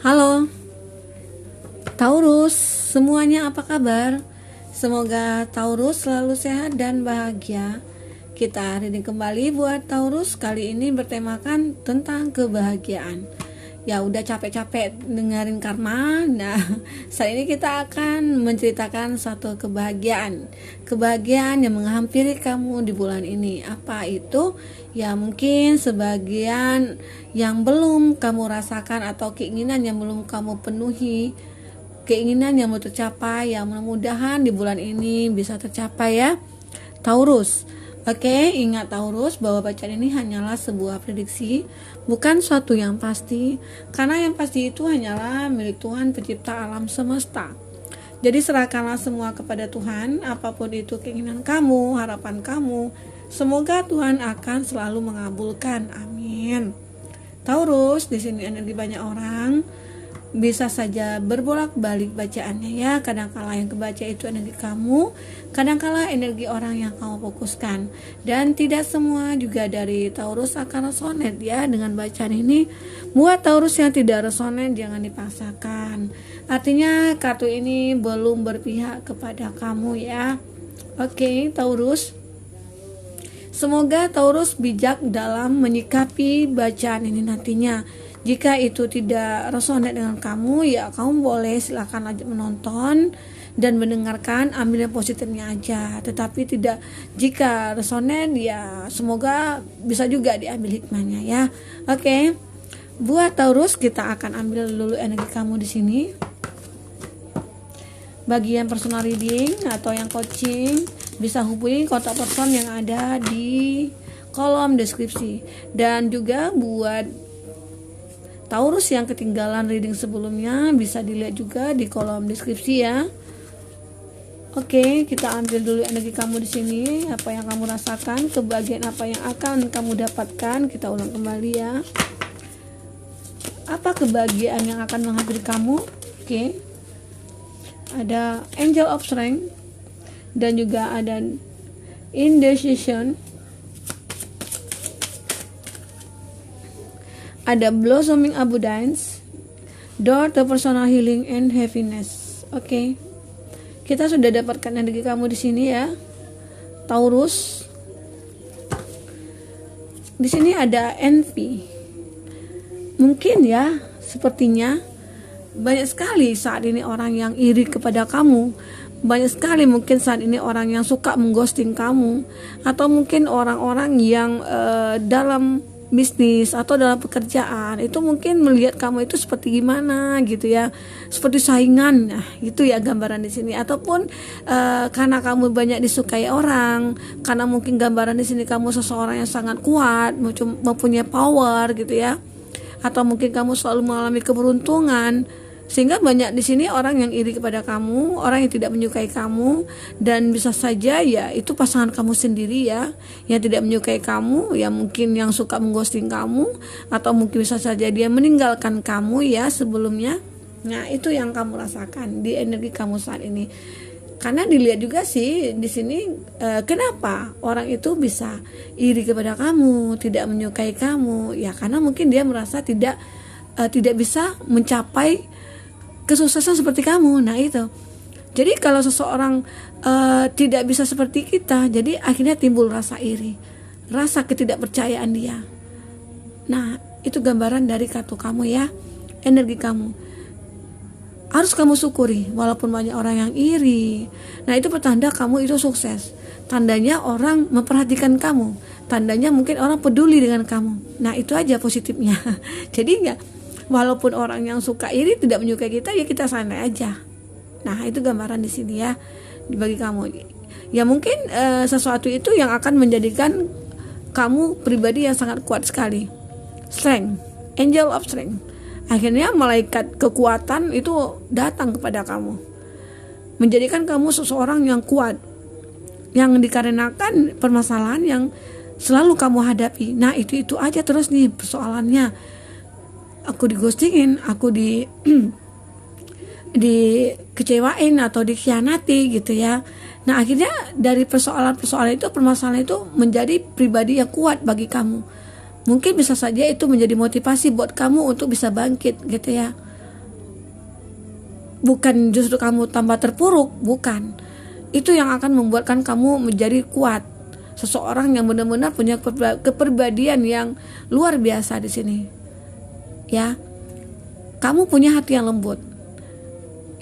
Halo Taurus, semuanya apa kabar? Semoga Taurus selalu sehat dan bahagia. Kita hari ini kembali buat Taurus, kali ini bertemakan tentang kebahagiaan. Ya udah capek-capek dengerin karma. Nah, saat ini kita akan menceritakan satu kebahagiaan yang menghampiri kamu di bulan ini. Apa itu? Ya mungkin sebagian yang belum kamu rasakan atau keinginan yang belum kamu penuhi, keinginan yang mau tercapai, yang mudah-mudahan di bulan ini bisa tercapai ya Taurus. Oke, ingat Taurus bahwa bacaan ini hanyalah sebuah prediksi, bukan suatu yang pasti, karena yang pasti itu hanyalah milik Tuhan pencipta alam semesta. Jadi serahkanlah semua kepada Tuhan, apapun itu keinginan kamu, harapan kamu, semoga Tuhan akan selalu mengabulkan. Amin. Taurus, di sini energi banyak orang, bisa saja berbolak-balik bacaannya ya. Kadangkala yang kebaca itu energi kamu, kadangkala energi orang yang kamu fokuskan, dan tidak semua juga dari Taurus akan resonate ya dengan bacaan ini. Buat Taurus yang tidak resonate jangan dipaksakan, artinya kartu ini belum berpihak kepada kamu ya. Oke Taurus, semoga Taurus bijak dalam menyikapi bacaan ini nantinya. Jika itu tidak resonate dengan kamu, ya kamu boleh silakan lanjut menonton dan mendengarkan, ambil yang positifnya aja. Tetapi tidak, jika resonate ya semoga bisa juga diambil hikmahnya ya. Oke. Buat Taurus, kita akan ambil dulu energi kamu di sini. Bagi yang personal reading atau yang coaching, bisa hubungi kontak person yang ada di kolom deskripsi. Dan juga buat Taurus yang ketinggalan reading sebelumnya, bisa dilihat juga di kolom deskripsi ya. Oke, kita ambil dulu energi kamu di sini, apa yang kamu rasakan, kebahagiaan apa yang akan kamu dapatkan. Kita ulang kembali ya. Apa kebahagiaan yang akan menghampiri kamu? Oke. Ada Angel of Strength dan juga ada Indecision. Ada Blossoming Abundance, Door to Personal Healing and Happiness. Oke. Kita sudah dapatkan energi kamu di sini ya, Taurus. Di sini ada envy. Mungkin ya, sepertinya banyak sekali saat ini orang yang iri kepada kamu. Banyak sekali mungkin saat ini orang yang suka mengghosting kamu, atau mungkin orang-orang yang dalam bisnis atau dalam pekerjaan itu mungkin melihat kamu itu seperti gimana gitu ya, seperti saingan. Nah, itu ya gambaran di sini. Ataupun karena kamu banyak disukai orang, karena mungkin gambaran di sini kamu seseorang yang sangat kuat, mempunyai power gitu ya. Atau mungkin kamu selalu mengalami keberuntungan, sehingga banyak di sini orang yang iri kepada kamu, orang yang tidak menyukai kamu. Dan bisa saja ya itu pasangan kamu sendiri ya, yang tidak menyukai kamu, ya mungkin yang suka mengghosting kamu, atau mungkin bisa saja dia meninggalkan kamu ya sebelumnya. Nah, itu yang kamu rasakan di energi kamu saat ini. Karena dilihat juga sih di sini kenapa orang itu bisa iri kepada kamu, tidak menyukai kamu, ya karena mungkin dia merasa tidak bisa mencapai kesuksesan seperti kamu. Nah itu, jadi kalau seseorang tidak bisa seperti kita, jadi akhirnya timbul rasa iri, rasa ketidakpercayaan dia. Nah itu gambaran dari kartu kamu ya, energi kamu. Harus kamu syukuri walaupun banyak orang yang iri. Nah itu pertanda kamu itu sukses, tandanya orang memperhatikan kamu, tandanya mungkin orang peduli dengan kamu. Nah itu aja positifnya. Jadi ya, walaupun orang yang suka iri tidak menyukai kita, ya kita santai aja. Nah itu gambaran di sini ya bagi kamu. Ya mungkin sesuatu itu yang akan menjadikan kamu pribadi yang sangat kuat sekali. Strength, Angel of Strength. Akhirnya malaikat kekuatan itu datang kepada kamu, menjadikan kamu seseorang yang kuat, yang dikarenakan permasalahan yang selalu kamu hadapi. Nah itu aja terus nih persoalannya. Aku dighostingin, aku dikecewain atau dikhianati gitu ya. Nah akhirnya dari permasalahan itu menjadi pribadi yang kuat bagi kamu. Mungkin bisa saja itu menjadi motivasi buat kamu untuk bisa bangkit gitu ya. bukan justru kamu tambah terpuruk, bukan. Itu yang akan membuatkan kamu menjadi kuat. Seseorang yang benar-benar punya kepribadian yang luar biasa di sini. Ya. Kamu punya hati yang lembut.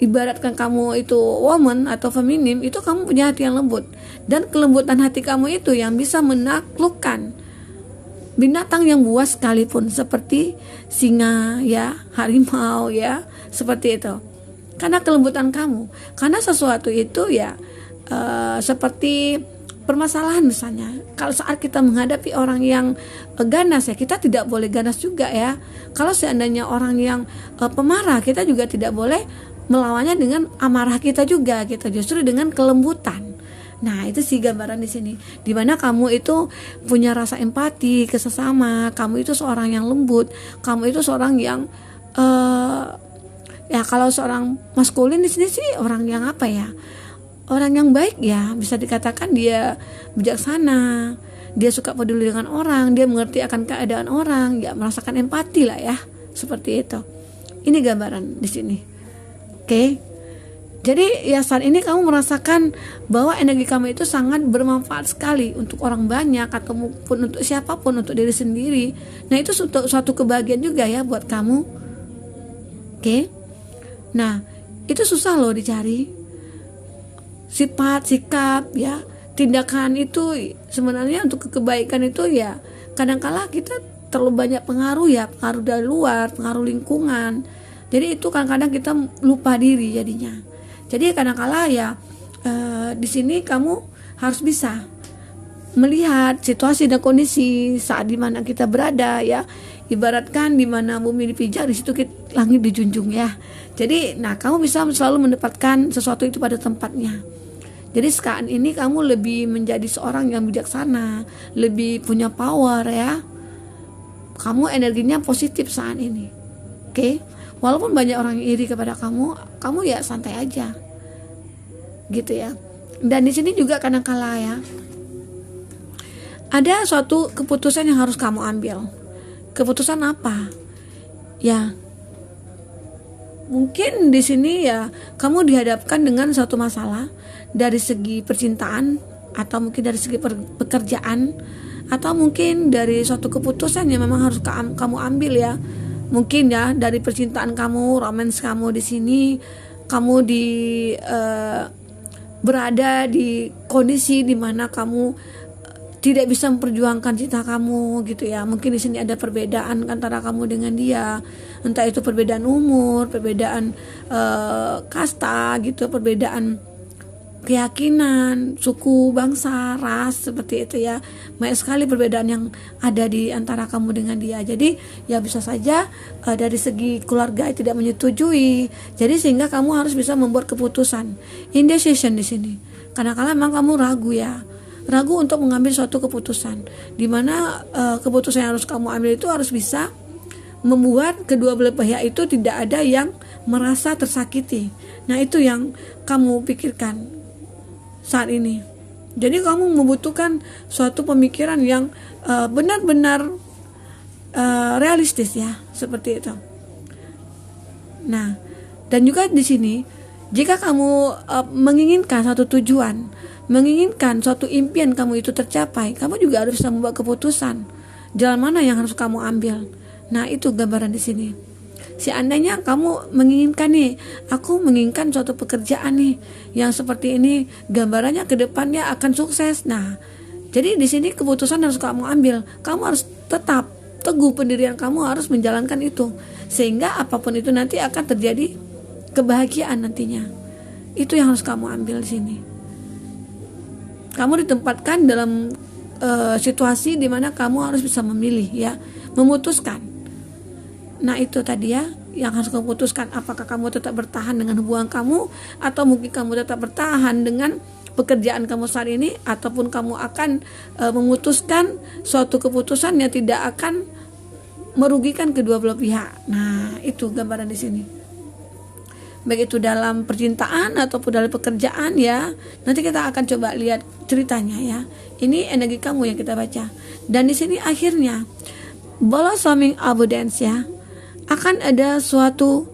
Ibaratkan kamu itu woman atau feminim, itu kamu punya hati yang lembut. Dan kelembutan hati kamu itu yang bisa menaklukkan binatang yang buas sekalipun, seperti singa ya, harimau ya, seperti itu. Karena kelembutan kamu. Karena sesuatu itu ya seperti permasalahan misalnya. Kalau saat kita menghadapi orang yang ganas ya, kita tidak boleh ganas juga ya. Kalau seandainya orang yang pemarah, kita juga tidak boleh melawannya dengan amarah kita juga gitu. Justru dengan kelembutan. Nah, itu sih gambaran di sini. Dimana kamu itu punya rasa empati ke sesama, kamu itu seorang yang lembut, kamu itu seorang yang ya kalau seorang maskulin di sini sih orang yang apa ya? Orang yang baik ya, bisa dikatakan dia bijaksana, dia suka peduli dengan orang, dia mengerti akan keadaan orang, ya merasakan empati lah ya, seperti itu. Ini gambaran di sini. Oke. Jadi ya saat ini kamu merasakan bahwa energi kamu itu sangat bermanfaat sekali untuk orang banyak ataupun untuk siapapun, untuk diri sendiri. Nah, itu suatu kebahagiaan juga ya buat kamu. Oke. Nah, itu susah loh dicari. Sifat, sikap ya, tindakan itu sebenarnya untuk kebaikan itu ya kadang-kala kita terlalu banyak pengaruh ya, pengaruh dari luar, pengaruh lingkungan. Jadi itu kadang-kadang kita lupa diri jadinya. Jadi kadang-kala ya di sini kamu harus bisa melihat situasi dan kondisi saat dimana kita berada ya. Ibaratkan dimana bumi dipijak, di situ langit dijunjung ya. Jadi nah kamu bisa selalu mendapatkan sesuatu itu pada tempatnya. Jadi sekarang ini kamu lebih menjadi seorang yang bijaksana, lebih punya power ya. Kamu energinya positif saat ini. Oke? Walaupun banyak orang yang iri kepada kamu ya santai aja. Gitu ya. Dan di sini juga kadang-kala ya, ada suatu keputusan yang harus kamu ambil. Keputusan apa? Ya, mungkin di sini ya kamu dihadapkan dengan suatu masalah dari segi percintaan, atau mungkin dari segi pekerjaan, atau mungkin dari suatu keputusan yang memang harus kamu ambil ya. Mungkin ya dari percintaan kamu, romance kamu di sini, kamu berada di kondisi di mana kamu tidak bisa memperjuangkan cinta kamu gitu ya. Mungkin di sini ada perbedaan antara kamu dengan dia, entah itu perbedaan umur, perbedaan kasta gitu, perbedaan keyakinan, suku, bangsa, ras, seperti itu ya. Banyak sekali perbedaan yang ada di antara kamu dengan dia. Jadi ya bisa saja dari segi keluarga tidak menyetujui. Jadi sehingga kamu harus bisa membuat keputusan, indecision di sini. Kadang-kadang memang kamu ragu ya, ragu untuk mengambil suatu keputusan. Dimana keputusan yang harus kamu ambil itu harus bisa membuat kedua belah pihak itu tidak ada yang merasa tersakiti. Nah, itu yang kamu pikirkan saat ini. Jadi kamu membutuhkan suatu pemikiran yang benar-benar realistis ya, seperti itu. Nah, dan juga di sini jika kamu menginginkan satu tujuan, menginginkan suatu impian kamu itu tercapai, kamu juga harus bisa membuat keputusan jalan mana yang harus kamu ambil. Nah, itu gambaran di sini. Seandainya kamu menginginkan nih, aku menginginkan suatu pekerjaan nih yang seperti ini, gambarannya ke depannya akan sukses. Nah, jadi di sini keputusan harus kamu ambil. Kamu harus tetap teguh pendirian, kamu harus menjalankan itu, sehingga apapun itu nanti akan terjadi kebahagiaan nantinya. Itu yang harus kamu ambil di sini. Kamu ditempatkan dalam situasi di mana kamu harus bisa memilih ya, memutuskan. Nah, itu tadi ya yang harus kamu putuskan, apakah kamu tetap bertahan dengan hubungan kamu, atau mungkin kamu tetap bertahan dengan pekerjaan kamu saat ini, ataupun kamu akan memutuskan suatu keputusan yang tidak akan merugikan kedua belah pihak. Nah, itu gambaran di sini. Baik itu dalam percintaan ataupun dalam pekerjaan ya. Nanti kita akan coba lihat ceritanya ya. Ini energi kamu yang kita baca. Dan di sini akhirnya blossoming abundance ya. Akan ada suatu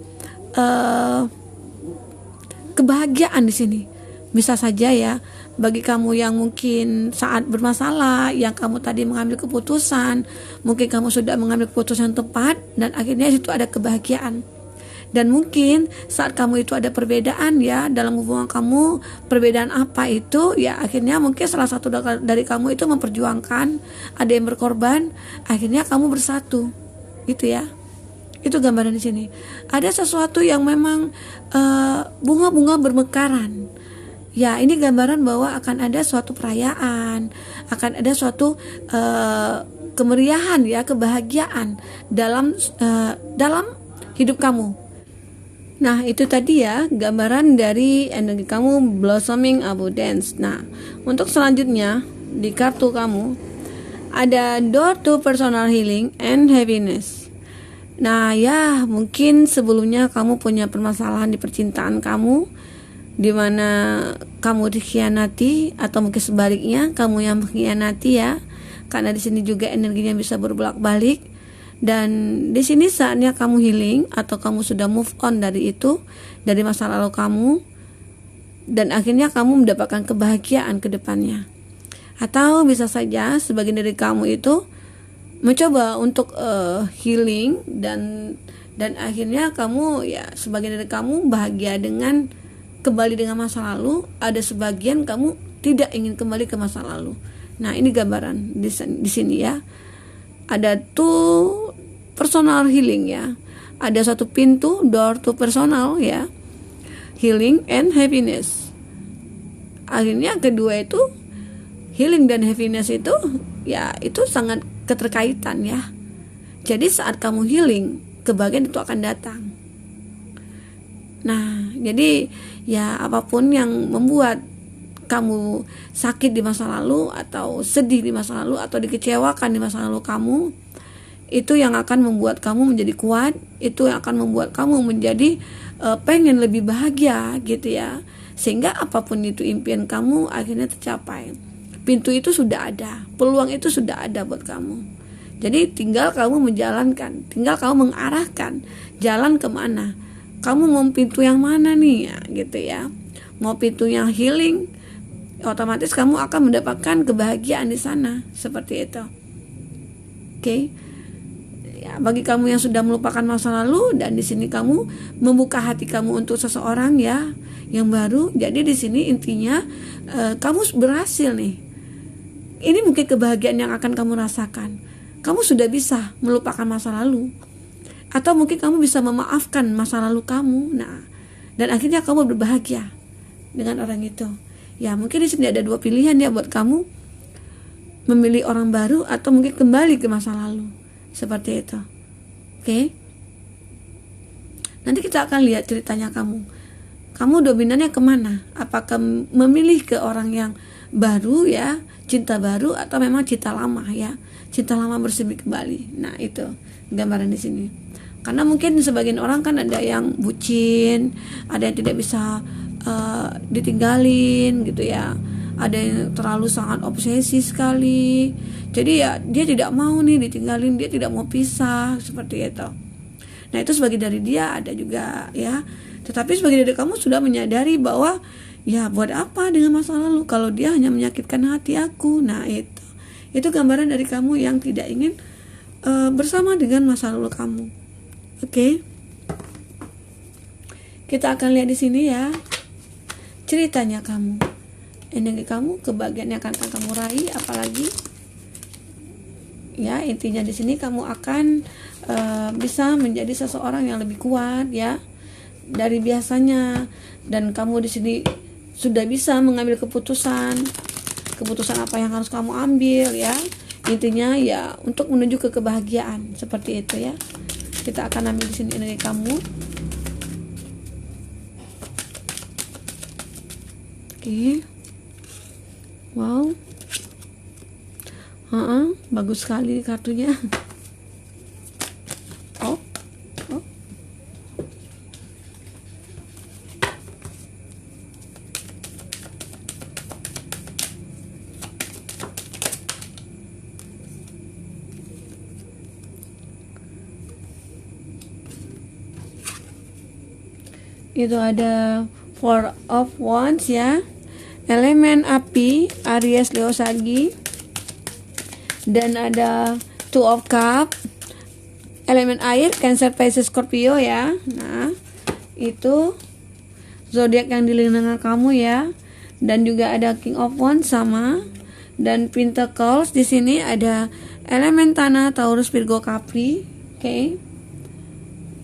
kebahagiaan di sini. Bisa saja ya, bagi kamu yang mungkin saat bermasalah, yang kamu tadi mengambil keputusan, mungkin kamu sudah mengambil keputusan tepat dan akhirnya itu ada kebahagiaan. Dan mungkin saat kamu itu ada perbedaan ya dalam hubungan kamu, perbedaan apa itu ya, akhirnya mungkin salah satu dari kamu itu memperjuangkan, ada yang berkorban, akhirnya kamu bersatu gitu ya. Itu gambaran di sini. Ada sesuatu yang memang bunga-bunga bermekaran. Ya, ini gambaran bahwa akan ada suatu perayaan, akan ada suatu kemeriahan ya, kebahagiaan dalam hidup kamu. Nah, itu tadi ya gambaran dari energi kamu blossoming abundance. Nah, untuk selanjutnya di kartu kamu ada door to personal healing and happiness. Nah, ya mungkin sebelumnya kamu punya permasalahan di percintaan kamu, di mana kamu dikhianati, atau mungkin sebaliknya kamu yang mengkhianati ya. Karena di sini juga energinya bisa berbolak-balik. Dan di sini saatnya kamu healing, atau kamu sudah move on dari itu, dari masa lalu kamu, dan akhirnya kamu mendapatkan kebahagiaan ke depannya. Atau bisa saja sebagian dari kamu itu mencoba untuk healing dan akhirnya kamu ya, sebagian dari kamu bahagia dengan kembali dengan masa lalu, ada sebagian kamu tidak ingin kembali ke masa lalu. Nah, ini gambaran di sini ya. Ada tuh personal healing ya. Ada satu pintu, door to personal ya. Healing and happiness. Akhirnya kedua itu, healing dan happiness itu ya, itu sangat keterkaitan ya. Jadi saat kamu healing, kebahagiaan itu akan datang. Nah, jadi ya apapun yang membuat kamu sakit di masa lalu, atau sedih di masa lalu, atau dikecewakan di masa lalu kamu, itu yang akan membuat kamu menjadi kuat, itu yang akan membuat kamu menjadi pengen lebih bahagia gitu ya, sehingga apapun itu impian kamu akhirnya tercapai. Pintu itu sudah ada, peluang itu sudah ada buat kamu. Jadi tinggal kamu menjalankan, tinggal kamu mengarahkan jalan kemana. Kamu mau pintu yang mana nih ya, gitu ya. Mau pintu yang healing, otomatis kamu akan mendapatkan kebahagiaan di sana, seperti itu. Oke. Ya, bagi kamu yang sudah melupakan masa lalu dan di sini kamu membuka hati kamu untuk seseorang ya yang baru. Jadi di sini intinya kamu berhasil nih. Ini mungkin kebahagiaan yang akan kamu rasakan. Kamu sudah bisa melupakan masa lalu, atau mungkin kamu bisa memaafkan masa lalu kamu. Nah, dan akhirnya kamu berbahagia dengan orang itu. Ya, mungkin di sini ada dua pilihan ya buat kamu, memilih orang baru atau mungkin kembali ke masa lalu, seperti itu. Oke. Nanti kita akan lihat ceritanya kamu dominannya kemana. Apakah memilih ke orang yang baru ya, cinta baru, atau memang cinta lama ya, cinta lama bersemi kembali. Nah, itu gambaran di sini. Karena mungkin sebagian orang kan ada yang bucin, ada yang tidak bisa ditinggalin gitu ya, ada yang terlalu sangat obsesi sekali. Jadi ya dia tidak mau nih ditinggalin, dia tidak mau pisah, seperti itu. Nah, itu sebagai dari dia. Ada juga ya, tetapi sebagai dari kamu sudah menyadari bahwa ya buat apa dengan masa lalu kalau dia hanya menyakitkan hati aku. Nah, itu gambaran dari kamu yang tidak ingin bersama dengan masa lalu kamu. Oke. Kita akan lihat di sini ya ceritanya kamu, energi kamu, kebahagiaan yang akan kamu raih, apalagi ya, intinya di sini kamu akan bisa menjadi seseorang yang lebih kuat ya dari biasanya, dan kamu di sini sudah bisa mengambil keputusan apa yang harus kamu ambil ya, intinya ya untuk menuju ke kebahagiaan, seperti itu ya. Kita akan ambil di sini energi kamu. Oke. Wow. Bagus sekali kartunya. Oh. Itu ada Four of Wands ya. Elemen api, Aries, Leo, Sagi. Dan ada Two of Cup. Elemen air, Cancer, Pisces, Scorpio ya. Nah, itu zodiak yang dilindungi kamu ya. Dan juga ada King of Wands sama. Dan Pentacles di sini ada elemen tanah, Taurus, Virgo, Capri. Oke.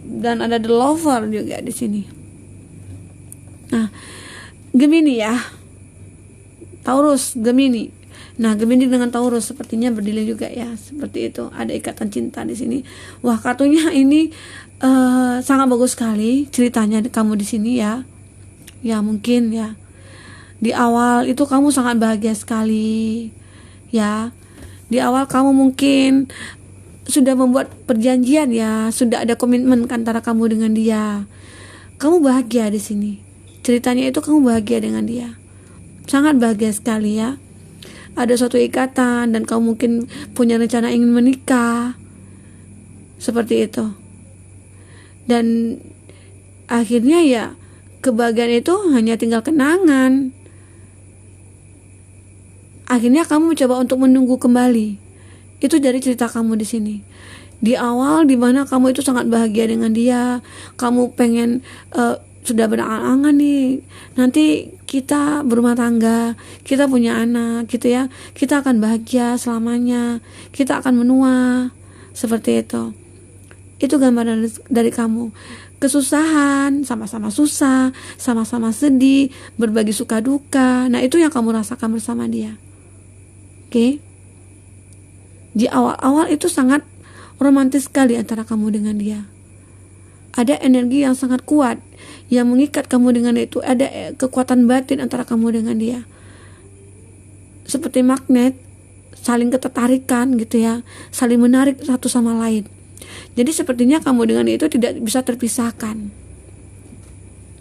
Dan ada The Lover juga di sini. Nah, Gemini ya. Taurus, Gemini. Nah, Gemini dengan Taurus sepertinya berdilin juga ya, seperti itu. Ada ikatan cinta di sini. Wah, kartunya ini sangat bagus sekali ceritanya kamu di sini ya. Ya, mungkin ya. Di awal itu kamu sangat bahagia sekali. Ya. Di awal kamu mungkin sudah membuat perjanjian ya, sudah ada komitmen antara kamu dengan dia. Kamu bahagia di sini. Ceritanya itu kamu bahagia dengan dia. Sangat bahagia sekali ya. Ada suatu ikatan dan kamu mungkin punya rencana ingin menikah. Seperti itu. Dan akhirnya ya kebahagiaan itu hanya tinggal kenangan. Akhirnya kamu mencoba untuk menunggu kembali. Itu dari cerita kamu di sini. Di awal di mana kamu itu sangat bahagia dengan dia, kamu pengen sudah berangan-angan nih, nanti kita berumah tangga, kita punya anak gitu ya, kita akan bahagia selamanya, kita akan menua, seperti itu. Itu gambaran dari kamu. Kesusahan, sama-sama susah, sama-sama sedih, berbagi suka duka. Nah, itu yang kamu rasakan bersama dia. Oke. Di awal-awal itu sangat romantis sekali antara kamu dengan dia. Ada energi yang sangat kuat yang mengikat kamu dengan itu. Ada kekuatan batin antara kamu dengan dia. Seperti magnet, saling ketertarikan gitu ya, saling menarik satu sama lain. Jadi sepertinya kamu dengan itu tidak bisa terpisahkan.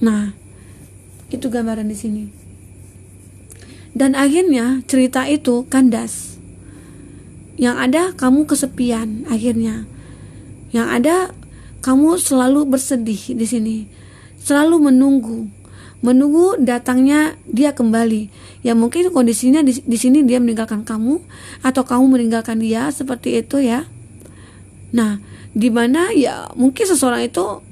Nah, itu gambaran di sini. Dan akhirnya cerita itu kandas. Yang ada kamu kesepian akhirnya. Yang ada kamu selalu bersedih di sini. Selalu menunggu datangnya dia kembali. Ya mungkin kondisinya di sini dia meninggalkan kamu atau kamu meninggalkan dia, seperti itu ya. Nah, di mana ya mungkin seseorang itu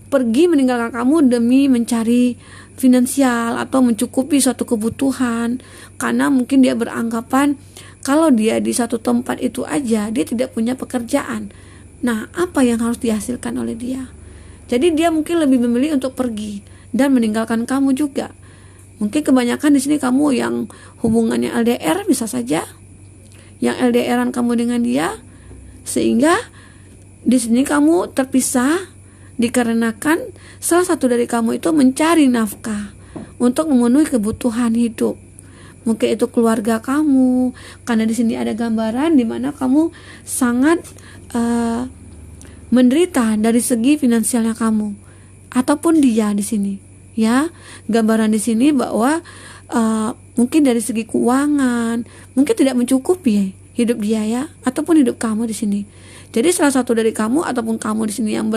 pergi meninggalkan kamu demi mencari finansial atau mencukupi suatu kebutuhan, karena mungkin dia beranggapan kalau dia di satu tempat itu aja dia tidak punya pekerjaan. Nah, apa yang harus dihasilkan oleh dia? Jadi dia mungkin lebih memilih untuk pergi dan meninggalkan kamu juga. Mungkin kebanyakan di sini kamu yang hubungannya LDR bisa saja, yang LDRan kamu dengan dia, sehingga di sini kamu terpisah dikarenakan salah satu dari kamu itu mencari nafkah untuk memenuhi kebutuhan hidup. Mungkin itu keluarga kamu, karena di sini ada gambaran di mana kamu sangat menderita dari segi finansialnya kamu, ataupun dia di sini. Ya, gambaran di sini bahwa mungkin dari segi keuangan mungkin tidak mencukupi hidup dia ya, ataupun hidup kamu di sini. Jadi salah satu dari kamu ataupun kamu di sini yang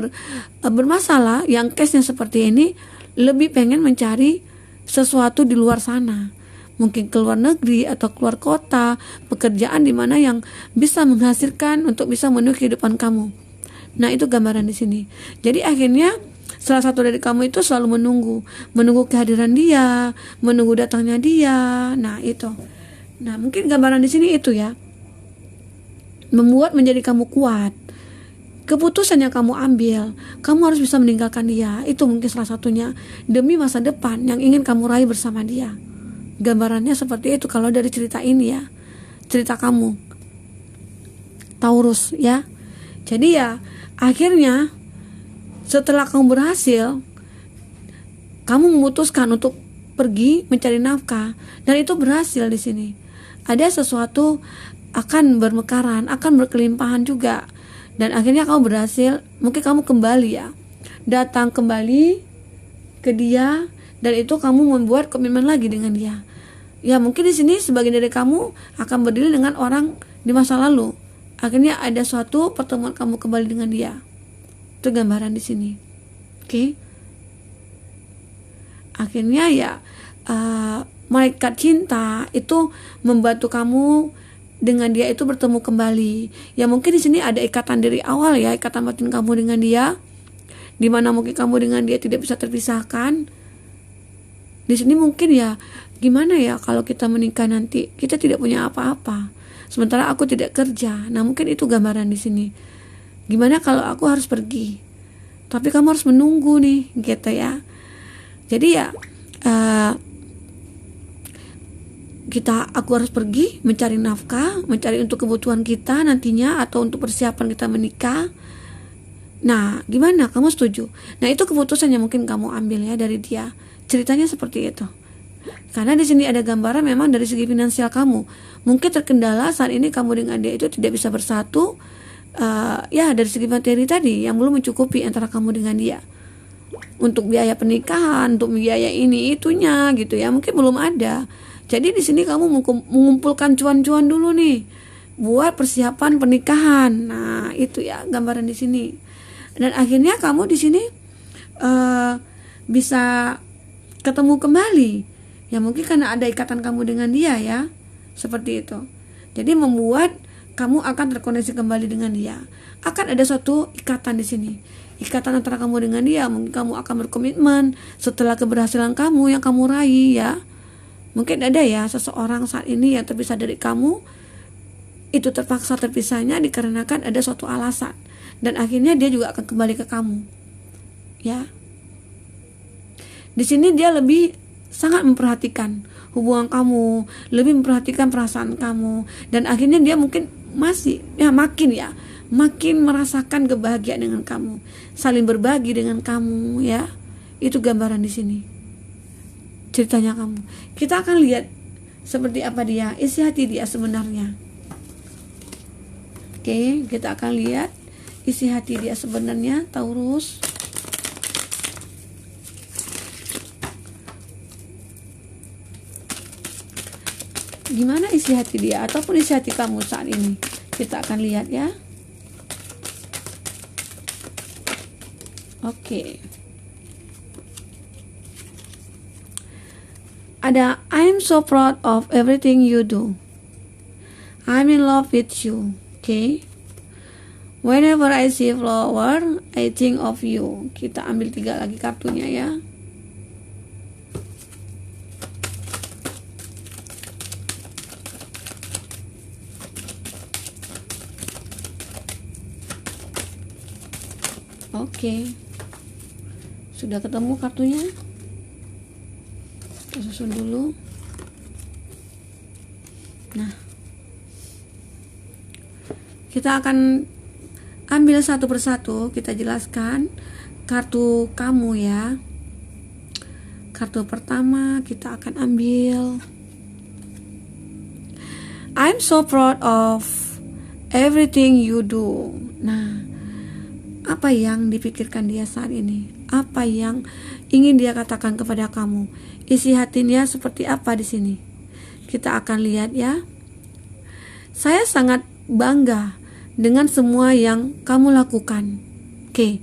bermasalah, yang case-nya seperti ini, lebih pengen mencari sesuatu di luar sana. Mungkin ke luar negeri atau keluar kota, pekerjaan di mana yang bisa menghasilkan untuk bisa memenuhi kehidupan kamu. Nah, itu gambaran di sini. Jadi akhirnya salah satu dari kamu itu selalu menunggu kehadiran dia, menunggu datangnya dia. Nah, itu. Nah, mungkin gambaran di sini itu ya. Membuat menjadi kamu kuat. Keputusan yang kamu ambil, kamu harus bisa meninggalkan dia. Itu mungkin salah satunya demi masa depan yang ingin kamu raih bersama dia. Gambarannya seperti itu kalau dari cerita ini ya. Cerita kamu Taurus ya. Jadi ya akhirnya setelah kamu berhasil, kamu memutuskan untuk pergi mencari nafkah, dan itu berhasil di sini. Ada sesuatu akan bermekaran, akan berkelimpahan juga. Dan akhirnya kamu berhasil, mungkin kamu kembali ya. Datang kembali ke dia, dan itu kamu membuat komitmen lagi dengan dia. Ya mungkin di sini sebagian dari kamu akan berdiri dengan orang di masa lalu. Akhirnya ada suatu pertemuan kamu kembali dengan dia. Itu gambaran di sini. Oke. akhirnya ya malaikat cinta itu membantu kamu dengan dia itu bertemu kembali. Ya mungkin di sini ada ikatan dari awal ya, ikatan batin kamu dengan dia, di mana mungkin kamu dengan dia tidak bisa terpisahkan. Di sini mungkin ya, gimana ya kalau kita menikah nanti kita tidak punya apa-apa, sementara aku tidak kerja. Nah mungkin itu gambaran di sini. Gimana kalau aku harus pergi, tapi kamu harus menunggu nih, gitu ya. Jadi ya aku harus pergi mencari nafkah, mencari untuk kebutuhan kita nantinya atau untuk persiapan kita menikah. Nah, gimana? Kamu setuju? Nah, itu keputusan yang mungkin kamu ambil ya dari dia. Ceritanya seperti itu. Karena di sini ada gambaran memang dari segi finansial kamu mungkin terkendala saat ini, kamu dengan dia itu tidak bisa bersatu. Ya dari segi materi tadi yang belum mencukupi antara kamu dengan dia. Untuk biaya pernikahan, untuk biaya ini itunya gitu ya, mungkin belum ada. Jadi di sini kamu mengumpulkan cuan-cuan dulu nih buat persiapan pernikahan. Nah, itu ya gambaran di sini. Dan akhirnya kamu di sini bisa ketemu kembali. Ya mungkin karena ada ikatan kamu dengan dia ya. Seperti itu. Jadi membuat kamu akan terkoneksi kembali dengan dia. Akan ada suatu ikatan di sini. Ikatan antara kamu dengan dia. Mungkin kamu akan berkomitmen setelah keberhasilan kamu yang kamu raih ya. Mungkin ada ya seseorang saat ini yang terpisah dari kamu, itu terpaksa terpisahnya dikarenakan ada suatu alasan, dan akhirnya dia juga akan kembali ke kamu. Ya. Di sini dia lebih sangat memperhatikan hubungan kamu, lebih memperhatikan perasaan kamu, dan akhirnya dia mungkin makin merasakan kebahagiaan dengan kamu, saling berbagi dengan kamu ya. Itu gambaran di sini. Ceritanya kamu. Kita akan lihat seperti apa dia, isi hati dia sebenarnya. Oke, kita akan lihat isi hati dia sebenarnya, Taurus. Gimana isi hati dia ataupun isi hati kamu saat ini? Kita akan lihat ya. Oke. Ada I'm so proud of everything you do. I'm in love with you. Okay. Whenever I see flower, I think of you. Kita ambil 3 lagi kartunya ya. Oke. Sudah ketemu kartunya? Kita susun dulu. Nah, kita akan ambil satu persatu, kita jelaskan kartu kamu ya. Kartu pertama kita akan ambil I'm so proud of everything you do. Nah, apa yang dipikirkan dia saat ini? Apa yang ingin dia katakan kepada kamu? Isi hatinya seperti apa di sini? Kita akan lihat ya. Saya sangat bangga dengan semua yang kamu lakukan. Oke.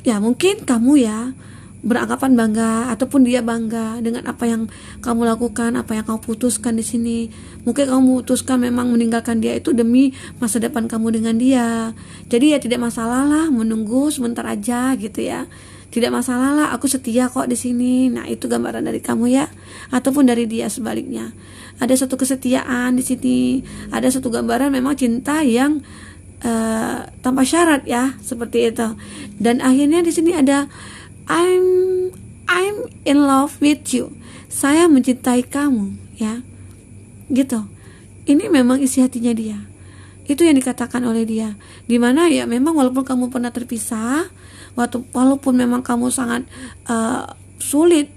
Ya, mungkin kamu ya beranggapan bangga ataupun dia bangga dengan apa yang kamu lakukan, apa yang kamu putuskan di sini. Mungkin kamu memutuskan memang meninggalkan dia itu demi masa depan kamu dengan dia. Jadi ya tidak masalah lah menunggu sebentar aja gitu ya. Tidak masalah lah, aku setia kok di sini. Nah, itu gambaran dari kamu ya, ataupun dari dia sebaliknya. Ada satu kesetiaan di sini. Ada satu gambaran memang cinta yang tanpa syarat ya, seperti itu. Dan akhirnya di sini ada I'm in love with you. Saya mencintai kamu, ya. Gitu. Ini memang isi hatinya dia. Itu yang dikatakan oleh dia. Dimana ya memang walaupun kamu pernah terpisah, walaupun memang kamu sangat sulit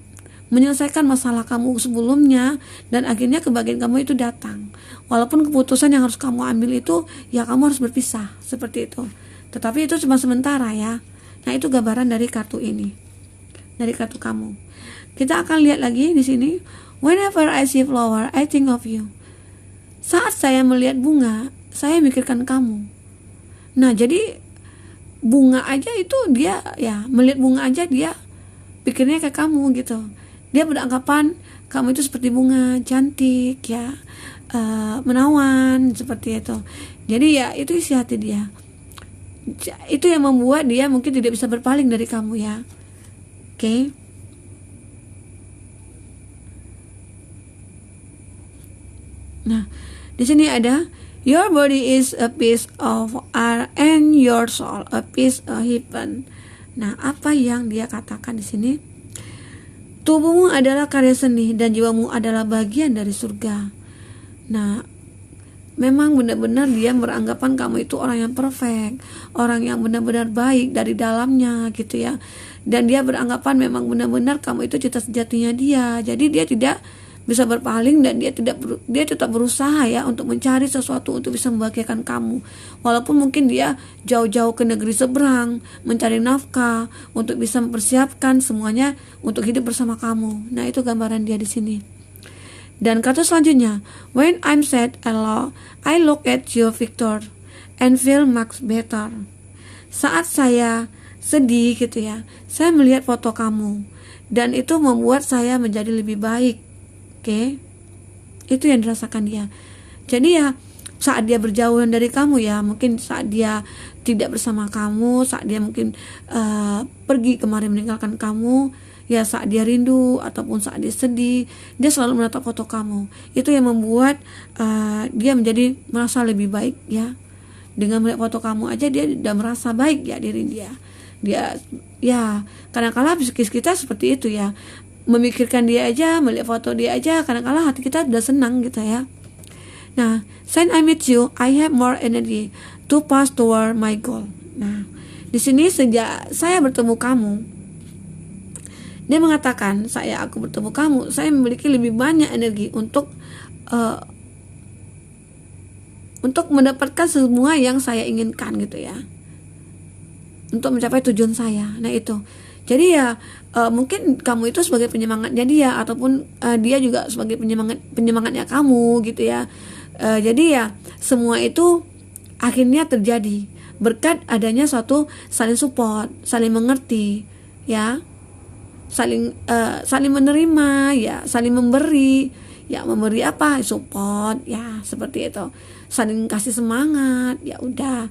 menyelesaikan masalah kamu sebelumnya, dan akhirnya kebahagiaan kamu itu datang. Walaupun keputusan yang harus kamu ambil itu ya kamu harus berpisah, seperti itu. Tetapi itu cuma sementara ya. Nah, itu gambaran dari kartu ini. Dari kartu kamu. Kita akan lihat lagi di sini. Whenever I see flower, I think of you. Saat saya melihat bunga, saya mikirkan kamu. Nah, jadi bunga aja itu dia ya, melihat bunga aja dia pikirnya kayak kamu gitu. Dia beranggapan kamu itu seperti bunga, cantik ya, menawan seperti itu. Jadi ya itu isi hati dia. Itu yang membuat dia mungkin tidak bisa berpaling dari kamu ya. Oke. Nah, di sini ada your body is a piece of art and your soul a piece of heaven. Nah, apa yang dia katakan di sini? Tubuhmu adalah karya seni dan jiwamu adalah bagian dari surga. Nah, memang benar-benar dia beranggapan kamu itu orang yang perfect, orang yang benar-benar baik dari dalamnya gitu ya. Dan dia beranggapan memang benar-benar kamu itu cita sejatinya dia. Jadi dia tidak bisa berpaling dan dia tetap berusaha ya untuk mencari sesuatu untuk bisa membahagiakan kamu. Walaupun mungkin dia jauh-jauh ke negeri seberang mencari nafkah untuk bisa mempersiapkan semuanya untuk hidup bersama kamu. Nah, itu gambaran dia di sini. Dan kata selanjutnya, when I'm sad and I look at you, Victor, and feel much better. Saat saya sedih gitu ya, saya melihat foto kamu dan itu membuat saya menjadi lebih baik. Oke, itu yang dirasakan dia. Jadi ya saat dia berjauhan dari kamu ya, mungkin saat dia tidak bersama kamu, saat dia mungkin pergi kemarin meninggalkan kamu, ya saat dia rindu ataupun saat dia sedih, dia selalu menatap foto kamu. Itu yang membuat dia menjadi merasa lebih baik ya. Dengan melihat foto kamu aja dia sudah merasa baik ya diri dia. Dia ya kadang-kala psikis kita seperti itu ya. Memikirkan dia aja, melihat foto dia aja, kadang-kala hati kita udah senang gitu ya. Nah, since I meet you, I have more energy to pass toward my goal. Nah, di sini sejak saya bertemu kamu, dia mengatakan aku bertemu kamu, saya memiliki lebih banyak energi untuk mendapatkan semua yang saya inginkan gitu ya, untuk mencapai tujuan saya. Nah itu. Jadi ya mungkin kamu itu sebagai penyemangatnya dia ataupun dia juga sebagai penyemangatnya kamu gitu ya. Jadi ya semua itu akhirnya terjadi berkat adanya suatu saling support, saling mengerti ya, saling menerima ya, saling memberi ya, memberi apa, support ya, seperti itu, saling kasih semangat ya udah,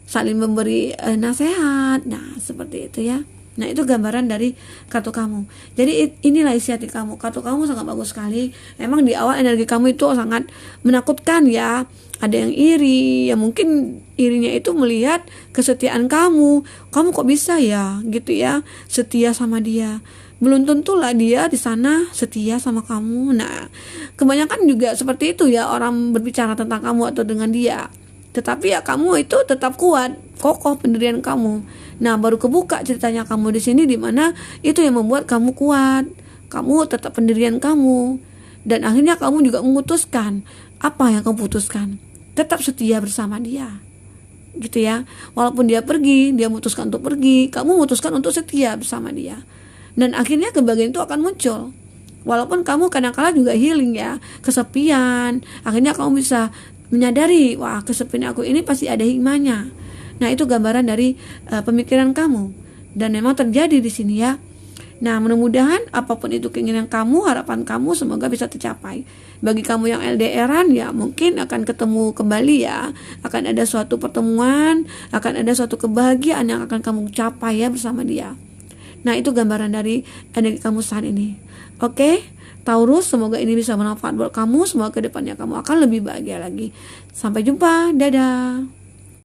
saling memberi nasihat. Nah seperti itu ya. Nah itu gambaran dari kartu kamu. Jadi inilah isi hati kamu. Kartu kamu sangat bagus sekali. Emang di awal energi kamu itu sangat menakutkan ya. Ada yang iri, ya mungkin irinya itu melihat kesetiaan kamu. Kamu kok bisa ya gitu ya, setia sama dia. Belum tentulah dia di sana setia sama kamu. Nah kebanyakan juga seperti itu ya, orang berbicara tentang kamu atau dengan dia. Tetapi ya kamu itu tetap kuat, kokoh pendirian kamu. Nah baru kebuka ceritanya kamu di sini, di mana itu yang membuat kamu kuat, kamu tetap pendirian kamu, dan akhirnya kamu juga memutuskan apa yang kamu putuskan, tetap setia bersama dia, gitu ya. Walaupun dia pergi, dia memutuskan untuk pergi, kamu memutuskan untuk setia bersama dia, dan akhirnya kebahagiaan itu akan muncul. Walaupun kamu kadang-kala juga healing ya, kesepian, akhirnya kamu bisa menyadari, wah kesepian aku ini pasti ada hikmahnya. Nah itu gambaran dari pemikiran kamu, dan memang terjadi di sini ya. Nah mudah-mudahan apapun itu keinginan kamu, harapan kamu semoga bisa tercapai. Bagi kamu yang LDRan ya mungkin akan ketemu kembali ya, akan ada suatu pertemuan, akan ada suatu kebahagiaan yang akan kamu capai ya bersama dia. Nah itu gambaran dari energi kamu saat ini. Oke, Taurus, semoga ini bisa bermanfaat buat kamu. Semoga kedepannya kamu akan lebih bahagia lagi. Sampai jumpa, dadah.